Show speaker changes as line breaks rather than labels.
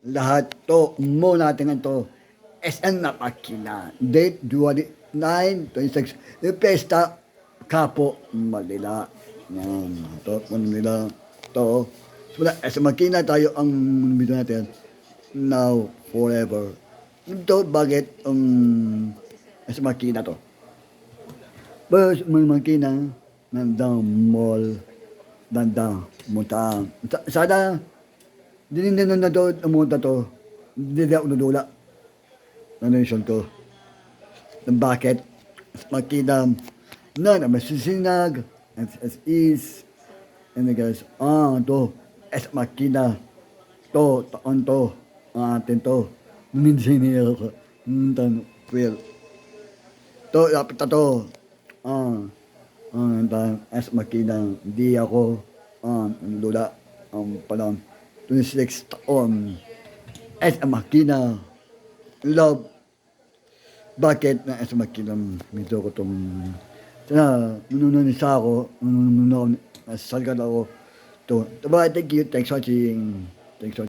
lahat to mo natin ito SN na Makina. Date January 9, 26. Yung pesta, Kapo, Manila. Yan. Ito, Manila. Ito. So, sa Makina tayo ang video natin. Now, forever. Ito, bakit sa Makina to? First, may Makina, nandang mall, nandang mutang. Sana, dininan na to, umunta to. Hindi na unudula. Nation ko. Bakit? Makina na masisinag, as is, and guys, to, as makina, to, taon to, atin to, minsinil ko, tan, quil. To, dapat na to, as makina, di ako, lula, palang, 26 taon, as makina, love, bakit na sa makilang medyo ko itong sana nununisa ako nasa salgad ako to. Diba, thank you, thanks for watching. Thanks for